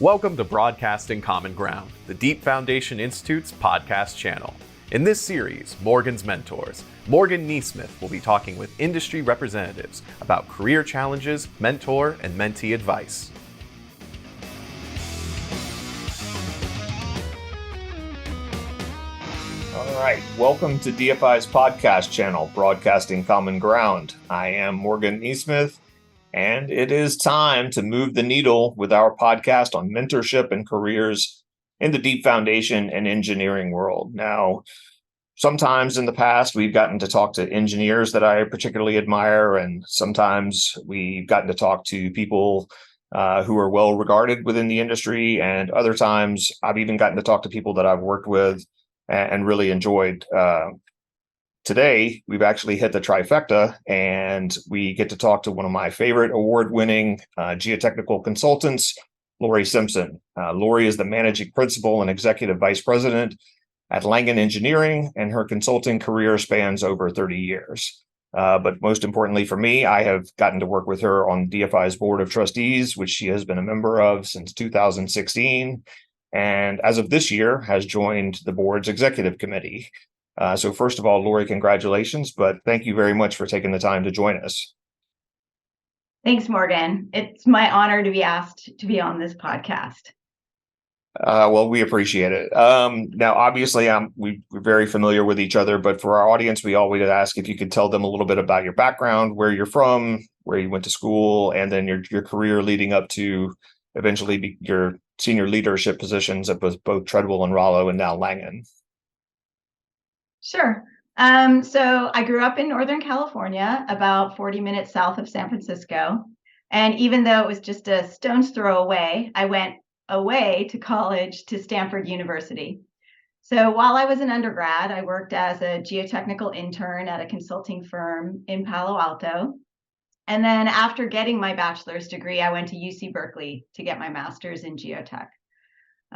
Welcome to Broadcasting Common Ground, the Deep Foundation Institute's podcast channel. In this series, Morgan's Mentors, Morgan Neesmith will be talking with industry representatives about career challenges, mentor, and mentee advice. All right, welcome to DFI's podcast channel, Broadcasting Common Ground. I am Morgan Neesmith, and it is time to move the needle with our podcast on mentorship and careers in the deep foundation and engineering world. Now, sometimes in the past, we've gotten to talk to engineers that I particularly admire, and sometimes we've gotten to talk to people who are well regarded within the industry, and other times I've even gotten to talk to people that I've worked with and really enjoyed. Today, we've actually hit the trifecta, and we get to talk to one of my favorite award-winning geotechnical consultants, Lori Simpson. Lori is the managing principal and executive vice president at Langan Engineering, and her consulting career spans over 30 years. But most importantly for me, I have gotten to work with her on DFI's board of trustees, which she has been a member of since 2016. And as of this year, has joined the board's executive committee. So first of all, Lori, congratulations, but thank you very much for taking the time to join us. Thanks, Morgan. It's my honor to be asked to be on this podcast. Well, we appreciate it. Now, obviously, we're very familiar with each other, but for our audience, we always ask if you could tell them a little bit about your background, where you're from, where you went to school, and then your career leading up to eventually your senior leadership positions at both Treadwell and Rollo, and now Langan. Sure. So I grew up in Northern California, about 40 minutes south of San Francisco. And even though it was just a stone's throw away, I went away to college to Stanford University. So while I was an undergrad, I worked as a geotechnical intern at a consulting firm in Palo Alto. And then after getting my bachelor's degree, I went to UC Berkeley to get my master's in geotech.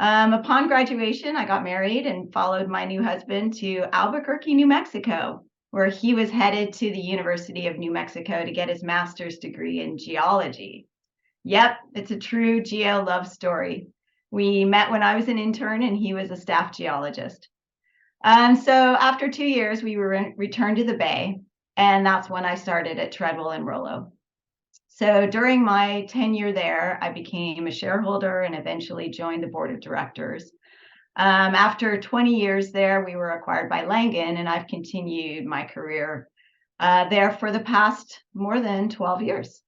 Upon graduation, I got married and followed my new husband to Albuquerque, New Mexico, where he was headed to the University of New Mexico to get his master's degree in geology. Yep, it's a true geo love story. We met when I was an intern and he was a staff geologist. So after 2 years, we were returned to the Bay, and that's when I started at Treadwell and Rollo. So during my tenure there, I became a shareholder and eventually joined the board of directors. After 20 years there, we were acquired by Langan, and I've continued my career there for the past more than 12 years.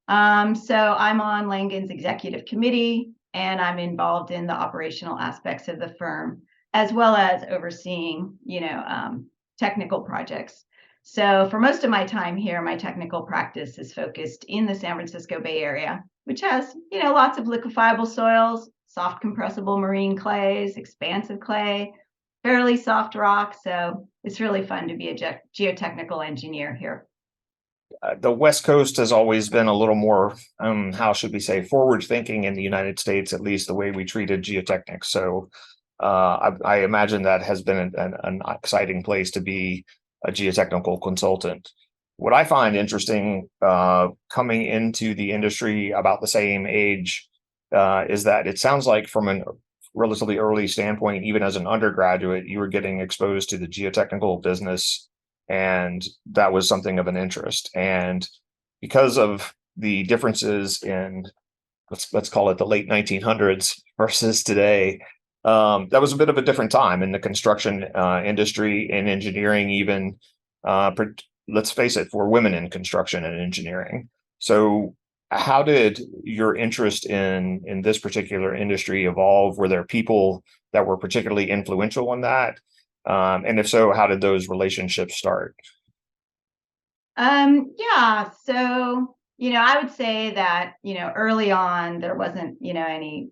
So I'm on Langan's executive committee, and I'm involved in the operational aspects of the firm, as well as overseeing, technical projects. So for most of my time here, my technical practice is focused in the San Francisco Bay Area, which has, lots of liquefiable soils, soft compressible marine clays, expansive clay, fairly soft rock. So it's really fun to be a geotechnical engineer here. The West Coast has always been a little more, how should we say, forward thinking in the United States, at least the way we treated geotechnics. So I imagine that has been an exciting place to be a geotechnical consultant. What I find interesting coming into the industry about the same age is that it sounds like from a relatively early standpoint, even as an undergraduate, you were getting exposed to the geotechnical business, and that was something of an interest. And because of the differences in, let's call it the late 1900s versus today, that was a bit of a different time in the construction industry and engineering, even, let's face it, for women in construction and engineering. So how did your interest in this particular industry evolve? Were there people that were particularly influential in that? And if so, how did those relationships start? Yeah, so, I would say that, early on, there wasn't, any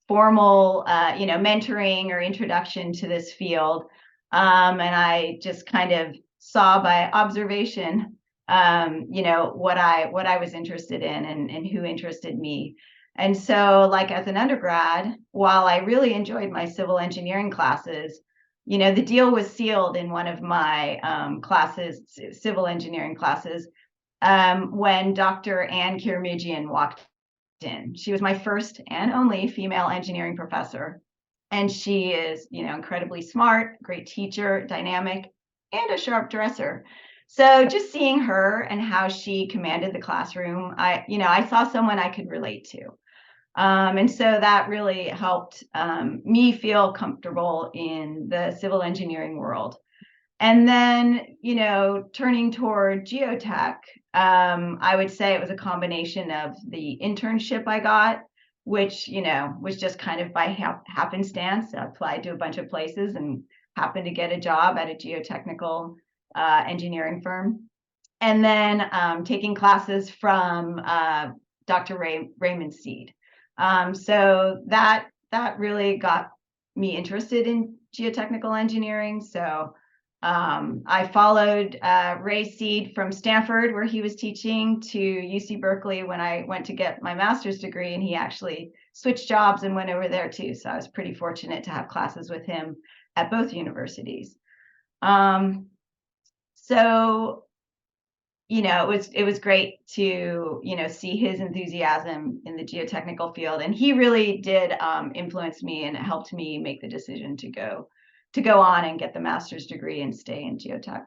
formal, mentoring or introduction to this field. And I just kind of saw by observation, what I was interested in and who interested me. And so, like, as an undergrad, while I really enjoyed my civil engineering classes, the deal was sealed in one of my classes, civil engineering classes, when Dr. Ann Kirmijian walked in. She was my first and only female engineering professor. And she is, incredibly smart, great teacher, dynamic, and a sharp dresser. So just seeing her and how she commanded the classroom, I saw someone I could relate to. And so that really helped me feel comfortable in the civil engineering world. And then, turning toward geotech, I would say it was a combination of the internship I got, which, was just kind of by happenstance. I applied to a bunch of places and happened to get a job at a geotechnical engineering firm. And then taking classes from Dr. Raymond Seed. So that really got me interested in geotechnical engineering. So I followed Ray Seed from Stanford, where he was teaching, to UC Berkeley when I went to get my master's degree, and he actually switched jobs and went over there too. So I was pretty fortunate to have classes with him at both universities. So it was great to see his enthusiasm in the geotechnical field, and he really did influence me and helped me make the decision to go on and get the master's degree and stay in geotech.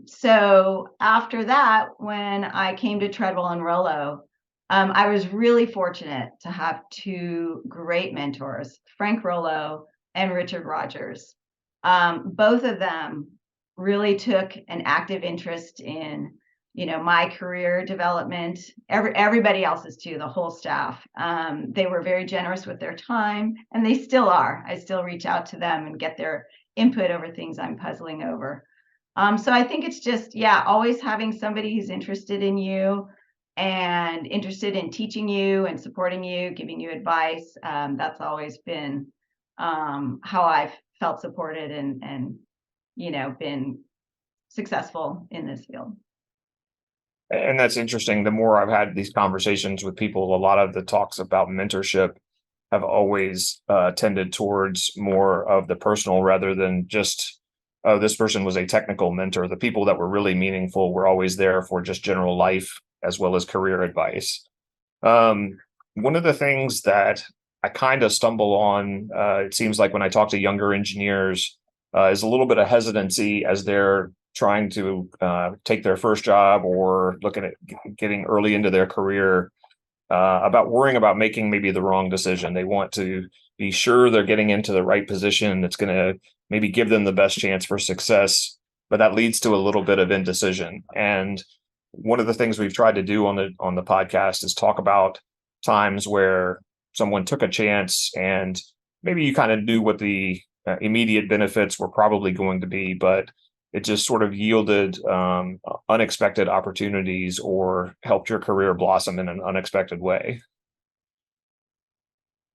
So after that, when I came to Treadwell and Rollo, I was really fortunate to have two great mentors, Frank Rollo and Richard Rogers. Both of them really took an active interest in my career development, everybody else's too, the whole staff. They were very generous with their time, and they still are. I still reach out to them and get their input over things I'm puzzling over. So I think it's just, always having somebody who's interested in you and interested in teaching you and supporting you, giving you advice. That's always been how I've felt supported and been successful in this field. And that's interesting. The more I've had these conversations with people, a lot of the talks about mentorship have always tended towards more of the personal rather than just, oh, this person was a technical mentor. The people that were really meaningful were always there for just general life as well as career advice. One of the things that I kind of stumble on, it seems like when I talk to younger engineers, is a little bit of hesitancy as they're trying to take their first job or looking at getting early into their career, about worrying about making maybe the wrong decision. They want to be sure they're getting into the right position that's going to maybe give them the best chance for success, but that leads to a little bit of indecision. And one of the things we've tried to do on the podcast is talk about times where someone took a chance and maybe you kind of knew what the immediate benefits were probably going to be, but it just sort of yielded unexpected opportunities or helped your career blossom in an unexpected way.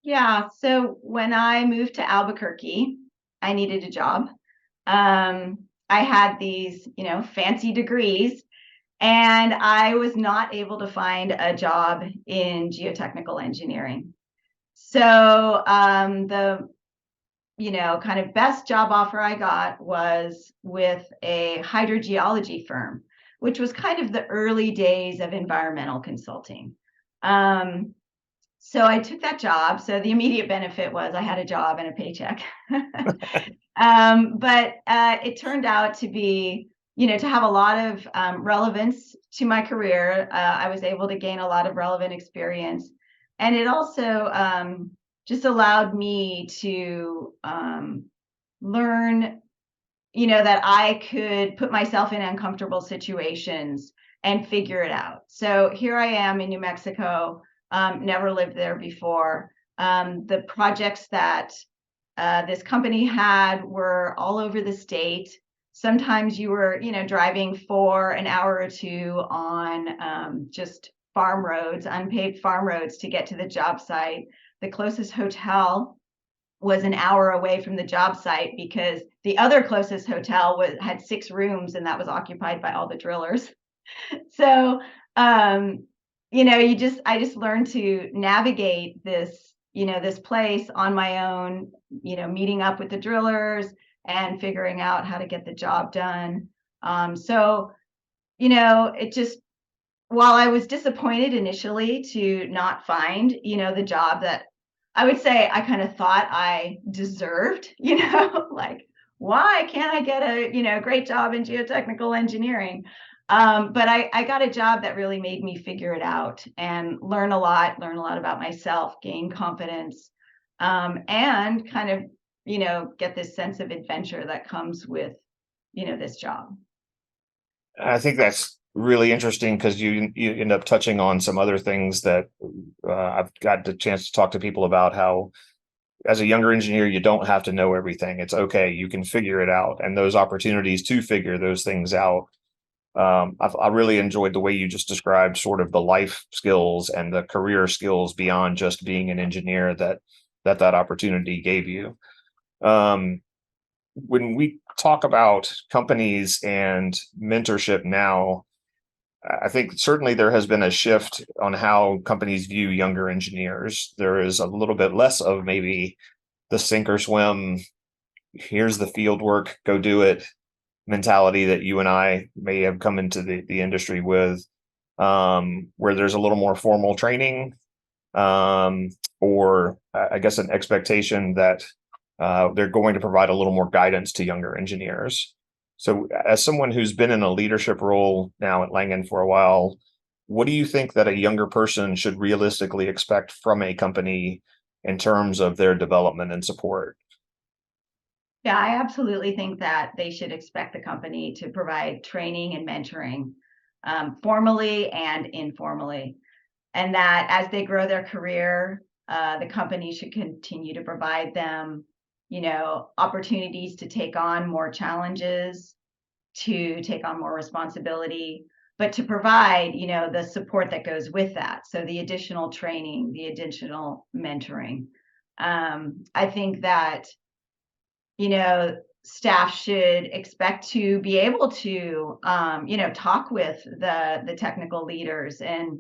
Yeah. So when I moved to Albuquerque, I needed a job. I had these, fancy degrees, and I was not able to find a job in geotechnical engineering. So the kind of best job offer I got was with a hydrogeology firm, which was kind of the early days of environmental consulting. So I took that job. So the immediate benefit was I had a job and a paycheck. But it turned out to be, to have a lot of relevance to my career. I was able to gain a lot of relevant experience. And it also just allowed me to learn, that I could put myself in uncomfortable situations and figure it out. So here I am in New Mexico, never lived there before. The projects that this company had were all over the state. Sometimes you were, driving for an hour or two on just farm roads, unpaved farm roads to get to the job site. The closest hotel was an hour away from the job site because the other closest hotel had 6 rooms, and that was occupied by all the drillers. So, I just learned to navigate this, this place on my own, meeting up with the drillers and figuring out how to get the job done. So, it just while I was disappointed initially to not find, the job that I would say I kind of thought I deserved, like, why can't I get a, great job in geotechnical engineering? But I got a job that really made me figure it out and learn a lot about myself, gain confidence, and kind of, get this sense of adventure that comes with, this job. I think that's really interesting because you end up touching on some other things that I've got the chance to talk to people about. How as a younger engineer, you don't have to know everything. It's okay. You can figure it out. And those opportunities to figure those things out. I really enjoyed the way you just described sort of the life skills and the career skills beyond just being an engineer that opportunity gave you. When we talk about companies and mentorship now, I think certainly there has been a shift on how companies view younger engineers. There is a little bit less of maybe the sink or swim, here's the field work, go do it mentality that you and I may have come into the industry with, where there's a little more formal training, or I guess an expectation that they're going to provide a little more guidance to younger engineers. So, as someone who's been in a leadership role now at Langan for a while, what do you think that a younger person should realistically expect from a company in terms of their development and support? Yeah, I absolutely think that they should expect the company to provide training and mentoring, formally and informally. And that as they grow their career, the company should continue to provide them, opportunities to take on more challenges, to take on more responsibility, but to provide, the support that goes with that. So the additional training, the additional mentoring. I think that, staff should expect to be able to, talk with the technical leaders and,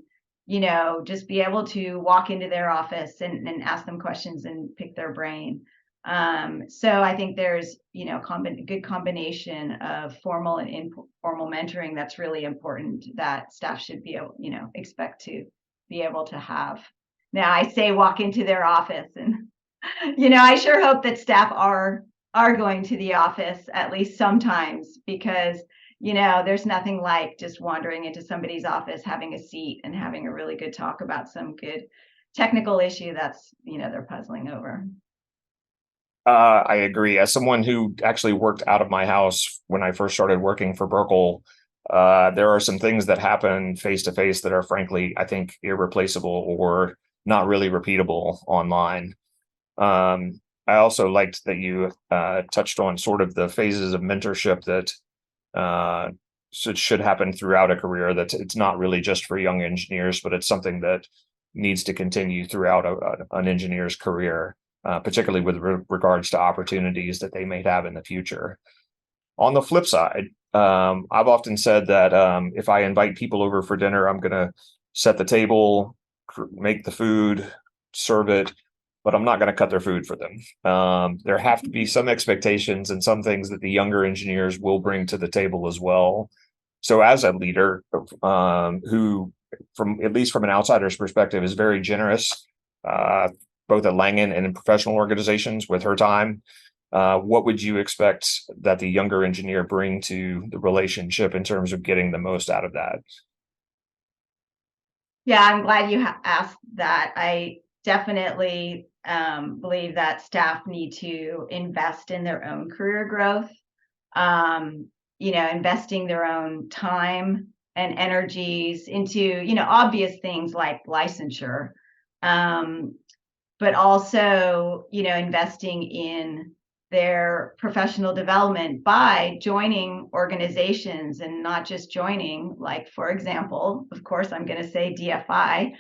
just be able to walk into their office and ask them questions and pick their brain. So I think there's, good combination of formal and informal mentoring that's really important that staff should be able, expect to be able to have. Now I say walk into their office and, I sure hope that staff are going to the office at least sometimes because there's nothing like just wandering into somebody's office, having a seat and having a really good talk about some good technical issue that's they're puzzling over. I agree. As someone who actually worked out of my house when I first started working for Burkle, there are some things that happen face to face that are frankly, I think, irreplaceable or not really repeatable online. I also liked that you touched on sort of the phases of mentorship that should happen throughout a career. That it's not really just for young engineers, but it's something that needs to continue throughout an engineer's career, particularly with regards to opportunities that they may have in the future. On the flip side, I've often said that if I invite people over for dinner, I'm going to set the table, make the food, serve it, but I'm not going to cut their food for them. There have to be some expectations and some things that the younger engineers will bring to the table as well. So as a leader who, from at least from an outsider's perspective, is very generous, both at Langan and in professional organizations with her time, what would you expect that the younger engineer bring to the relationship in terms of getting the most out of that? Yeah, I'm glad you asked that. I definitely believe that staff need to invest in their own career growth, investing their own time and energies into, obvious things like licensure, but also, investing in their professional development by joining organizations and not just joining, like, for example, of course, I'm going to say DFI,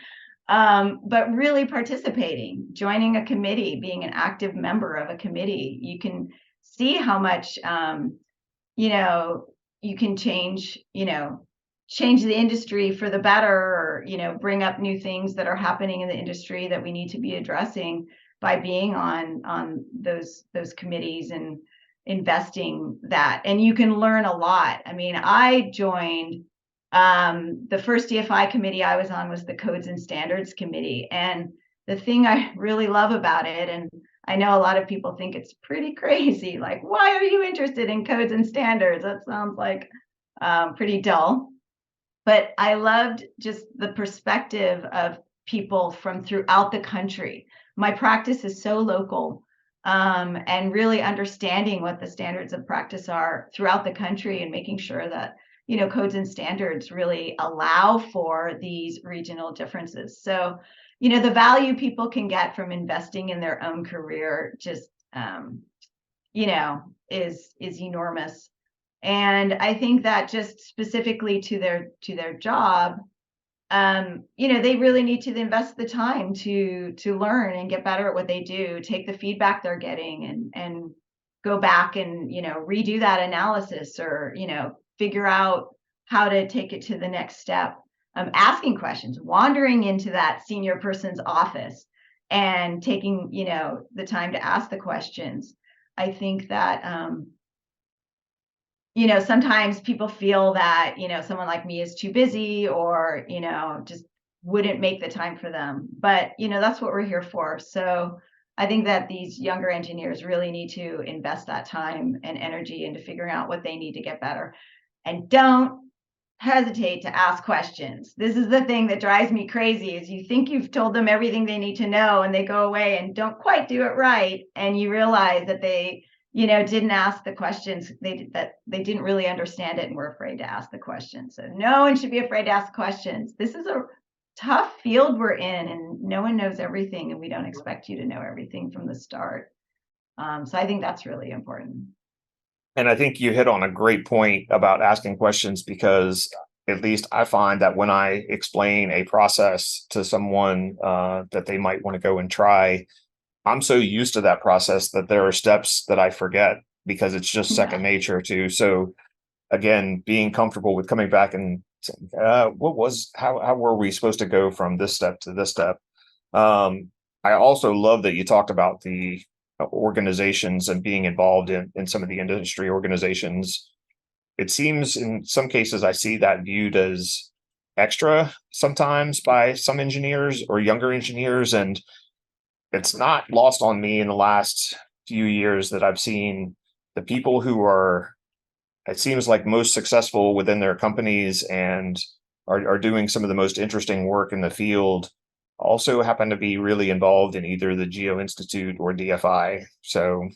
but really participating, joining a committee, being an active member of a committee. You can see how much, you can change the industry for the better, or, bring up new things that are happening in the industry that we need to be addressing by being on those committees and investing that. And you can learn a lot. I mean, I joined The first DFI committee I was on was the Codes and Standards Committee. And the thing I really love about it, and I know a lot of people think it's pretty crazy, like, why are you interested in codes and standards? That sounds like pretty dull. But I loved just the perspective of people from throughout the country. My practice is so local, and really understanding what the standards of practice are throughout the country and making sure that codes and standards really allow for these regional differences. So, the value people can get from investing in their own career just, is enormous. And I think that just specifically to their job, they really need to invest the time to learn and get better at what they do, take the feedback they're getting and go back and, redo that analysis or, figure out how to take it to the next step. Asking questions, wandering into that senior person's office and taking, the time to ask the questions. I think that, sometimes people feel that, someone like me is too busy or, just wouldn't make the time for them. But, that's what we're here for. So I think that these younger engineers really need to invest that time and energy into figuring out what they need to get better. And don't hesitate to ask questions. This is the thing that drives me crazy is you think you've told them everything they need to know and they go away and don't quite do it right. And you realize that they didn't ask the questions, that they didn't really understand it and were afraid to ask the questions. So no one should be afraid to ask questions. This is a tough field we're in and no one knows everything and we don't expect you to know everything from the start. So I think that's really important. And I think you hit on a great point about asking questions, because at least I find that when I explain a process to someone that they might want to go and try, I'm so used to that process that there are steps that I forget because it's just second nature to. So again, being comfortable with coming back and saying, how were we supposed to go from this step to this step? I also love that you talked about the organizations and being involved in some of the industry organizations. It seems in some cases I see that viewed as extra sometimes by some engineers or younger engineers. And it's not lost on me in the last few years that I've seen the people who are, it seems like, most successful within their companies and are doing some of the most interesting work in the field also happen to be really involved in either the Geo Institute or DFI. So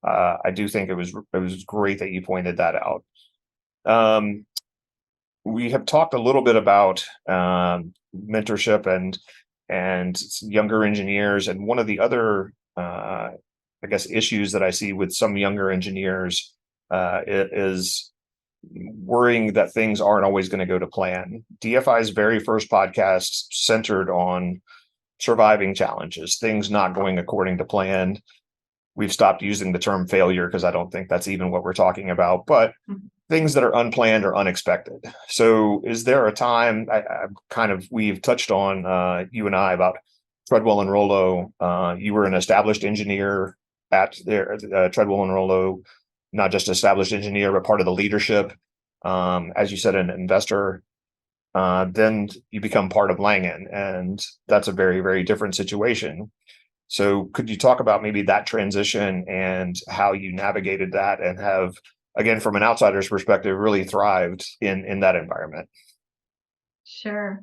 I do think it was great that you pointed that out. We have talked a little bit about mentorship and younger engineers. And one of the other, I guess, issues that I see with some younger engineers is worrying that things aren't always going to go to plan. DFI's very first podcast centered on surviving challenges, things not going according to plan. We've stopped using the term failure because I don't think that's even what we're talking about, but things that are unplanned or unexpected. So is there a time, we've touched on, you and I, about Treadwell and Rollo. You were an established engineer at Treadwell and Rollo, not just established engineer, but part of the leadership. As you said, an investor. Then you become part of Langan, and that's a very, very different situation. So could you talk about maybe that transition and how you navigated that and have, again, from an outsider's perspective, really thrived in that environment? Sure.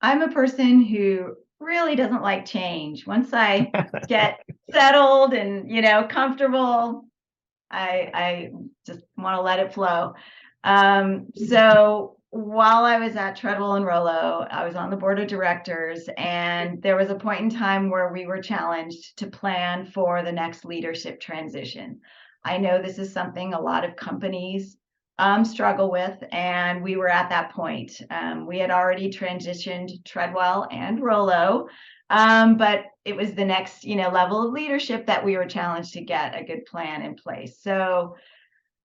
I'm a person who really doesn't like change. Once I get settled and, comfortable, I just want to let it flow. So while I was at Treadwell and Rollo, I was on the board of directors, and there was a point in time where we were challenged to plan for the next leadership transition. I know this is something a lot of companies struggle with, and we were at that point. We had already transitioned Treadwell and Rollo, but it was the next, level of leadership that we were challenged to get a good plan in place. So,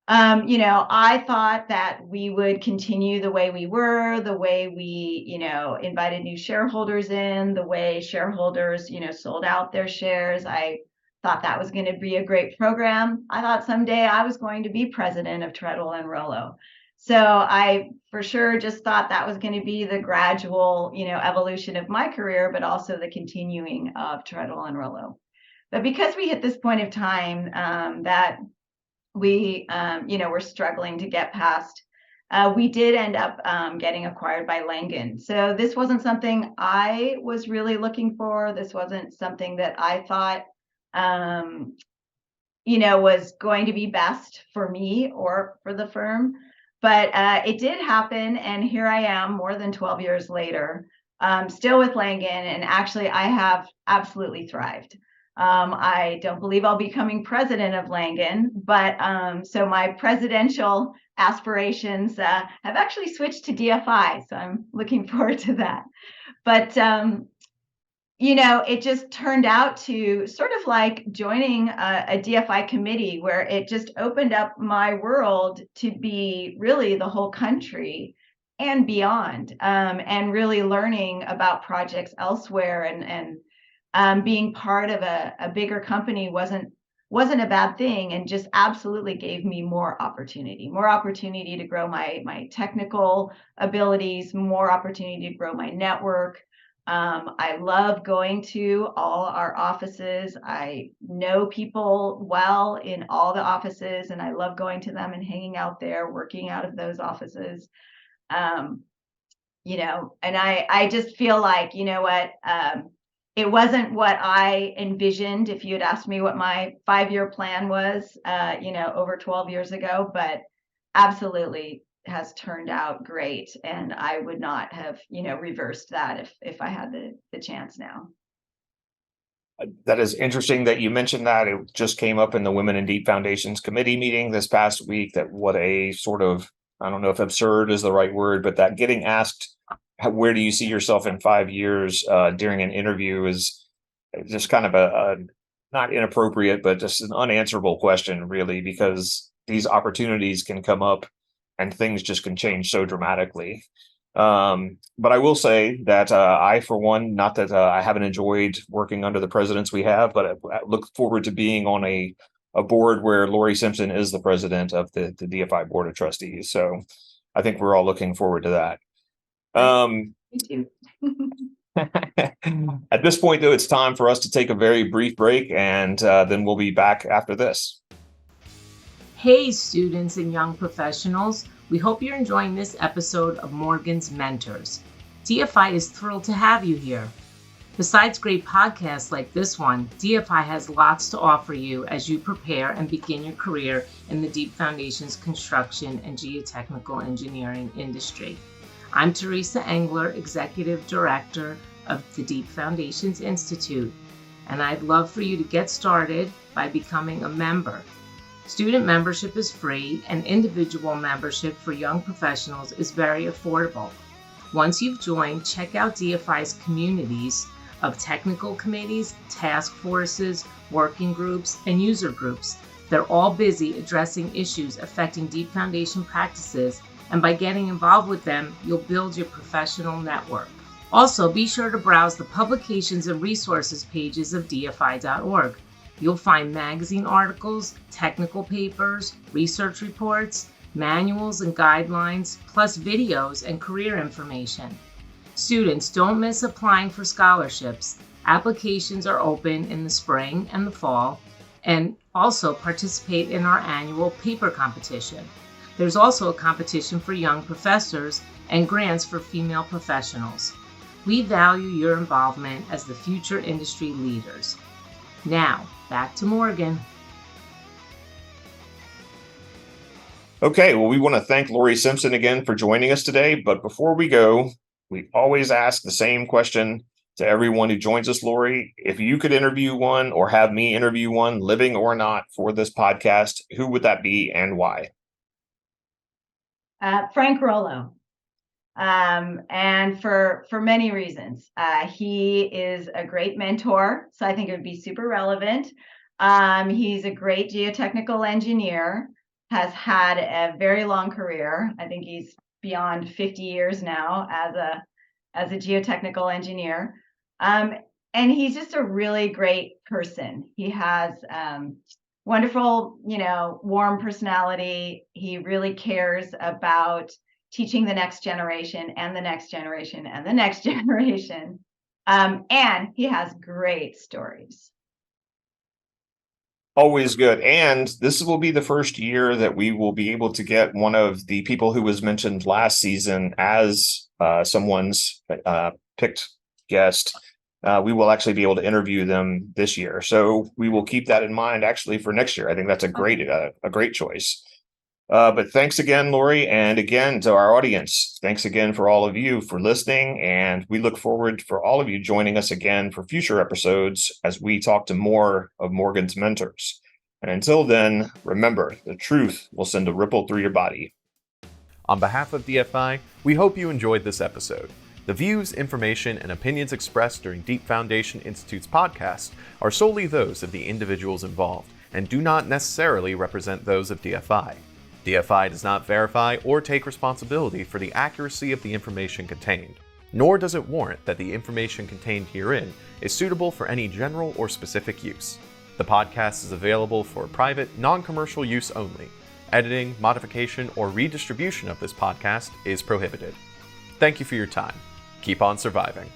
I thought that we would continue the way we were, the way we, invited new shareholders in, the way shareholders, sold out their shares. I thought that was going to be a great program. I thought someday I was going to be president of Treadwell and Rollo. So I for sure just thought that was going to be the gradual, evolution of my career, but also the continuing of Treadwell and Rollo. But because we hit this point of time that we, were struggling to get past, we did end up getting acquired by Langan. So this wasn't something I was really looking for. This wasn't something that I thought, was going to be best for me or for the firm. But it did happen, and here I am more than 12 years later, still with Langan, and actually I have absolutely thrived. I don't believe I'll be becoming president of Langan, but so my presidential aspirations have actually switched to DFI, so I'm looking forward to that. But it just turned out to sort of like joining a DFI committee where it just opened up my world to be really the whole country and beyond, and really learning about projects elsewhere, and being part of a bigger company wasn't a bad thing, and just absolutely gave me more opportunity to grow my technical abilities, more opportunity to grow my network. I love going to all our offices. I know people well in all the offices, and I love going to them and hanging out there, working out of those offices. And I just feel like, it wasn't what I envisioned if you had asked me what my 5-year plan was, over 12 years ago, but absolutely has turned out great. And I would not have, reversed that if I had the chance now. That is interesting that you mentioned that. It just came up in the Women in Deep Foundations committee meeting this past week, that what a sort of, I don't know if absurd is the right word, but that getting asked, where do you see yourself in 5 years during an interview is just kind of a not inappropriate, but just an unanswerable question, really, because these opportunities can come up and things just can change so dramatically. But I will say that I, for one, not that I haven't enjoyed working under the presidents we have, but I look forward to being on a board where Lori Simpson is the president of the DFI Board of Trustees. So I think we're all looking forward to that. Me too. At this point, though, it's time for us to take a very brief break, and then we'll be back after this. Hey, students and young professionals. We hope you're enjoying this episode of Morgan's Mentors. DFI is thrilled to have you here. Besides great podcasts like this one, DFI has lots to offer you as you prepare and begin your career in the Deep Foundations construction and geotechnical engineering industry. I'm Teresa Engler, Executive Director of the Deep Foundations Institute, and I'd love for you to get started by becoming a member. Student membership is free, and individual membership for young professionals is very affordable. Once you've joined, check out DFI's communities of technical committees, task forces, working groups, and user groups. They're all busy addressing issues affecting deep foundation practices, and by getting involved with them, you'll build your professional network. Also, be sure to browse the publications and resources pages of dfi.org. You'll find magazine articles, technical papers, research reports, manuals and guidelines, plus videos and career information. Students, don't miss applying for scholarships. Applications are open in the spring and the fall, and also participate in our annual paper competition. There's also a competition for young professors and grants for female professionals. We value your involvement as the future industry leaders. Now, back to Morgan. Okay, well, we want to thank Lori Simpson again for joining us today. But before we go, we always ask the same question to everyone who joins us, Lori. If you could interview one or have me interview one, living or not, for this podcast, who would that be and why? Frank Rollo. And for many reasons. He is a great mentor, so I think it would be super relevant. He's a great geotechnical engineer, has had a very long career. I think he's beyond 50 years now as a geotechnical engineer. And he's just a really great person. He has wonderful, warm personality. He really cares about teaching the next generation and the next generation and the next generation. And he has great stories. Always good. And this will be the first year that we will be able to get one of the people who was mentioned last season as someone's picked guest. We will actually be able to interview them this year. So we will keep that in mind actually for next year. I think that's a great choice. But thanks again, Lori, and again to our audience. Thanks again for all of you for listening, and we look forward for all of you joining us again for future episodes as we talk to more of Morgan's mentors. And until then, remember, the truth will send a ripple through your body. On behalf of DFI, we hope you enjoyed this episode. The views, information, and opinions expressed during Deep Foundation Institute's podcast are solely those of the individuals involved and do not necessarily represent those of DFI. DFI does not verify or take responsibility for the accuracy of the information contained, nor does it warrant that the information contained herein is suitable for any general or specific use. The podcast is available for private, non-commercial use only. Editing, modification, or redistribution of this podcast is prohibited. Thank you for your time. Keep on surviving.